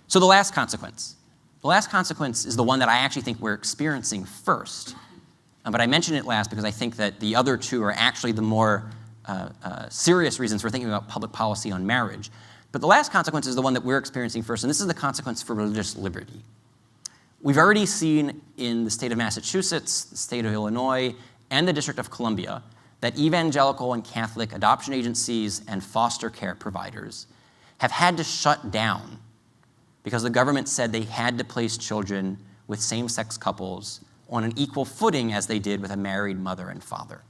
So the last consequence. The last consequence is the one that I actually think we're experiencing first. But I mention it last because I think that the other two are actually the more serious reasons for thinking about public policy on marriage. But the last consequence is the one that we're experiencing first, and this is the consequence for religious liberty. We've already seen in the state of Massachusetts, the state of Illinois, and the District of Columbia that evangelical and Catholic adoption agencies and foster care providers have had to shut down because the government said they had to place children with same-sex couples on an equal footing as they did with a married mother and father.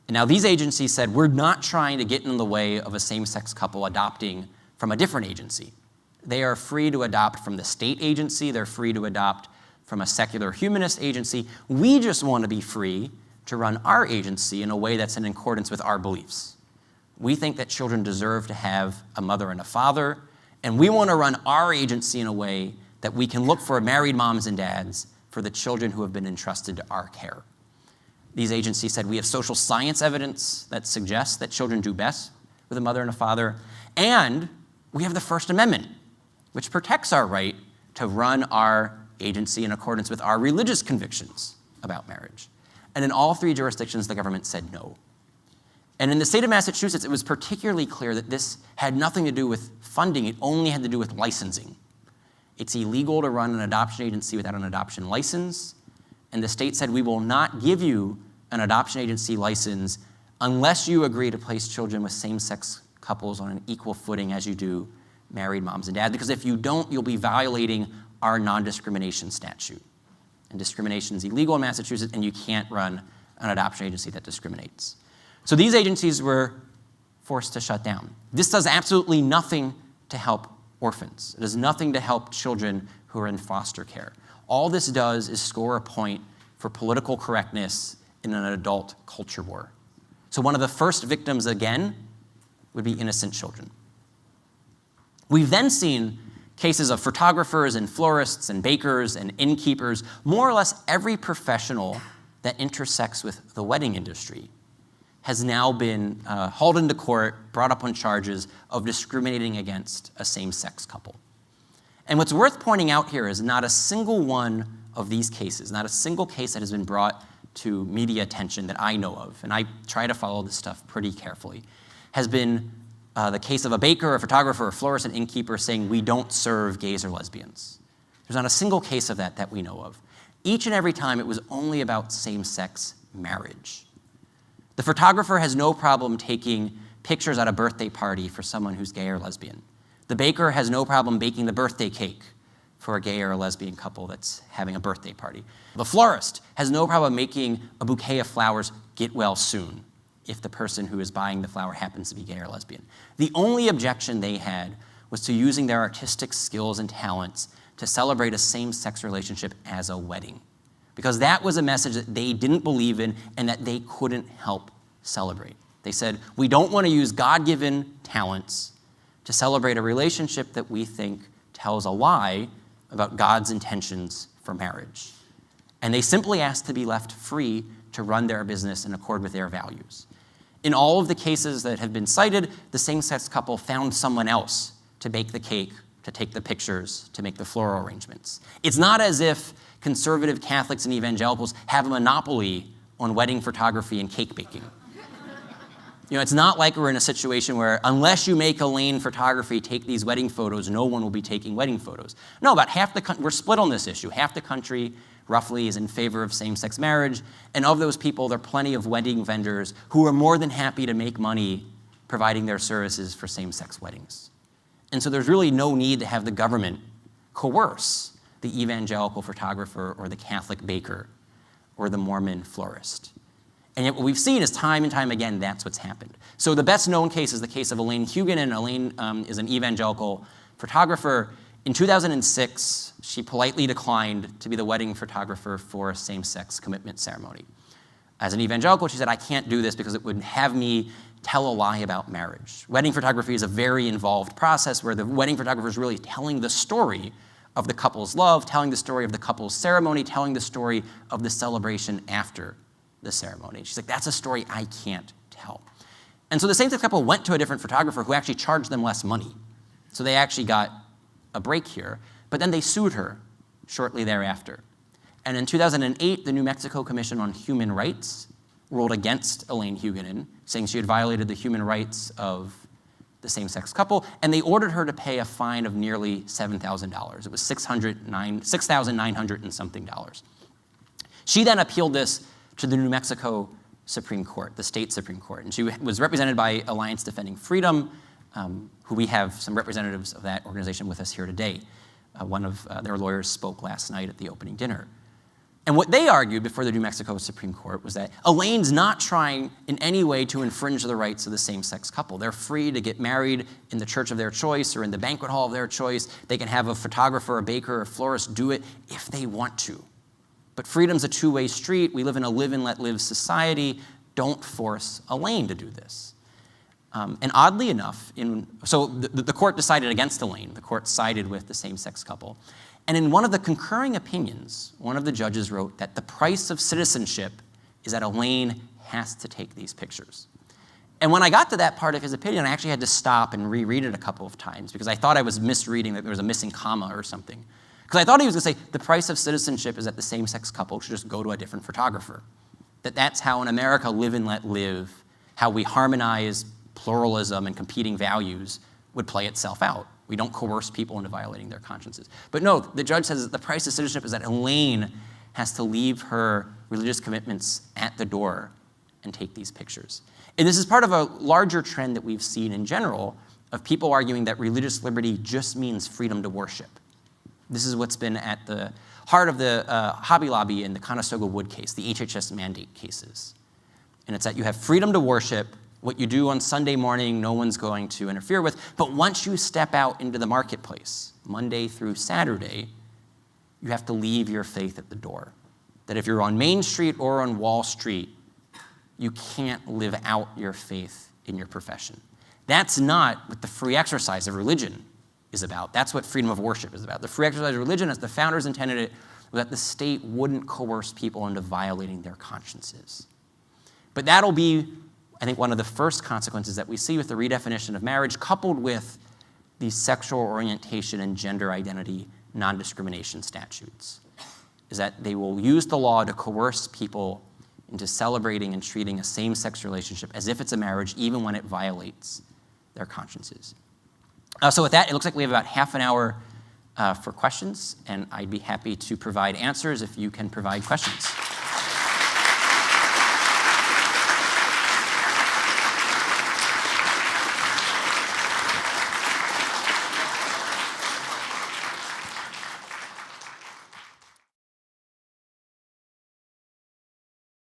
And now these agencies said, we're not trying to get in the way of a same-sex couple adopting from a different agency. They are free to adopt from the state agency. They're free to adopt from a secular humanist agency. We just want to be free to run our agency in a way that's in accordance with our beliefs. We think that children deserve to have a mother and a father, and we want to run our agency in a way that we can look for married moms and dads for the children who have been entrusted to our care. These agencies said we have social science evidence that suggests that children do best with a mother and a father, and we have the First Amendment, which protects our right to run our agency in accordance with our religious convictions about marriage. And in all three jurisdictions, the government said no. And in the state of Massachusetts, it was particularly clear that this had nothing to do with funding. It only had to do with licensing. It's illegal to run an adoption agency without an adoption license. And the state said, we will not give you an adoption agency license unless you agree to place children with same-sex couples on an equal footing as you do married moms and dads. Because if you don't, you'll be violating our non-discrimination statute. And discrimination is illegal in Massachusetts, and you can't run an adoption agency that discriminates. So these agencies were forced to shut down. This does absolutely nothing to help orphans. It does nothing to help children who are in foster care. All this does is score a point for political correctness in an adult culture war. So one of the first victims, again, would be innocent children. We've then seen cases of photographers and florists and bakers and innkeepers, more or less every professional that intersects with the wedding industry has now been hauled into court, brought up on charges of discriminating against a same-sex couple. And what's worth pointing out here is not a single one of these cases, not a single case that has been brought to media attention that I know of, and I try to follow this stuff pretty carefully, has been the case of a baker, a photographer, a florist, an innkeeper saying we don't serve gays or lesbians. There's not a single case of that we know of. Each and every time it was only about same-sex marriage. The photographer has no problem taking pictures at a birthday party for someone who's gay or lesbian. The baker has no problem baking the birthday cake for a gay or a lesbian couple that's having a birthday party. The florist has no problem making a bouquet of flowers get well soon if the person who is buying the flower happens to be gay or lesbian. The only objection they had was to using their artistic skills and talents to celebrate a same-sex relationship as a wedding, because that was a message that they didn't believe in and that they couldn't help celebrate. They said, we don't want to use God-given talents to celebrate a relationship that we think tells a lie about God's intentions for marriage. And they simply asked to be left free to run their business in accord with their values. In all of the cases that have been cited, the same-sex couple found someone else to bake the cake, to take the pictures, to make the floral arrangements. It's not as if conservative Catholics and evangelicals have a monopoly on wedding photography and cake baking. It's not like we're in a situation where unless you make Elaine photography take these wedding photos, no one will be taking wedding photos. No, about half the country, we're split on this issue. Half the country roughly is in favor of same-sex marriage, and of those people, there are plenty of wedding vendors who are more than happy to make money providing their services for same-sex weddings. And so there's really no need to have the government coerce the evangelical photographer or the Catholic baker or the Mormon florist. And yet what we've seen is time and time again, that's what's happened. So the best known case is the case of Elaine Hugan, and Elaine is an evangelical photographer. In 2006, she politely declined to be the wedding photographer for a same-sex commitment ceremony. As an evangelical, she said, I can't do this because it would have me tell a lie about marriage. Wedding photography is a very involved process where the wedding photographer is really telling the story of the couple's love, telling the story of the couple's ceremony, telling the story of the celebration after the ceremony. She's like, that's a story I can't tell. And so the same-sex couple went to a different photographer who actually charged them less money. So they actually got a break here. But then they sued her shortly thereafter. And in 2008, the New Mexico Commission on Human Rights ruled against Elaine Huguenin, saying she had violated the human rights of the same-sex couple, and they ordered her to pay a fine of nearly $7,000. It was $6,900 and something dollars. She then appealed this to the New Mexico Supreme Court, the state Supreme Court, and she was represented by Alliance Defending Freedom, who we have some representatives of that organization with us here today. One of their lawyers spoke last night at the opening dinner. And what they argued before the New Mexico Supreme Court was that Elaine's not trying in any way to infringe the rights of the same-sex couple. They're free to get married in the church of their choice or in the banquet hall of their choice. They can have a photographer, a baker, a florist do it if they want to. But freedom's a two-way street. We live in a live and let live society. Don't force Elaine to do this. And oddly enough, so the court decided against Elaine. The court sided with the same-sex couple. And in one of the concurring opinions, one of the judges wrote that the price of citizenship is that Elaine has to take these pictures. And when I got to that part of his opinion, I actually had to stop and reread it a couple of times because I thought I was misreading, that there was a missing comma or something. Because I thought he was going to say the price of citizenship is that the same-sex couple should just go to a different photographer. That's how in America live and let live, how we harmonize pluralism and competing values would play itself out. We don't coerce people into violating their consciences. But no, the judge says that the price of citizenship is that Elaine has to leave her religious commitments at the door and take these pictures. And this is part of a larger trend that we've seen in general of people arguing that religious liberty just means freedom to worship. This is what's been at the heart of the Hobby Lobby in the Conestoga Wood case, the HHS mandate cases. And it's that you have freedom to worship. What you do on Sunday morning, no one's going to interfere with. But once you step out into the marketplace, Monday through Saturday, you have to leave your faith at the door. That if you're on Main Street or on Wall Street, you can't live out your faith in your profession. That's not what the free exercise of religion is about. That's what freedom of worship is about. The free exercise of religion, as the founders intended it, was that the state wouldn't coerce people into violating their consciences. But that'll be, I think, one of the first consequences that we see with the redefinition of marriage, coupled with these sexual orientation and gender identity non-discrimination statutes, is that they will use the law to coerce people into celebrating and treating a same-sex relationship as if it's a marriage, even when it violates their consciences. So with that, it looks like we have about half an hour for questions, and I'd be happy to provide answers if you can provide questions.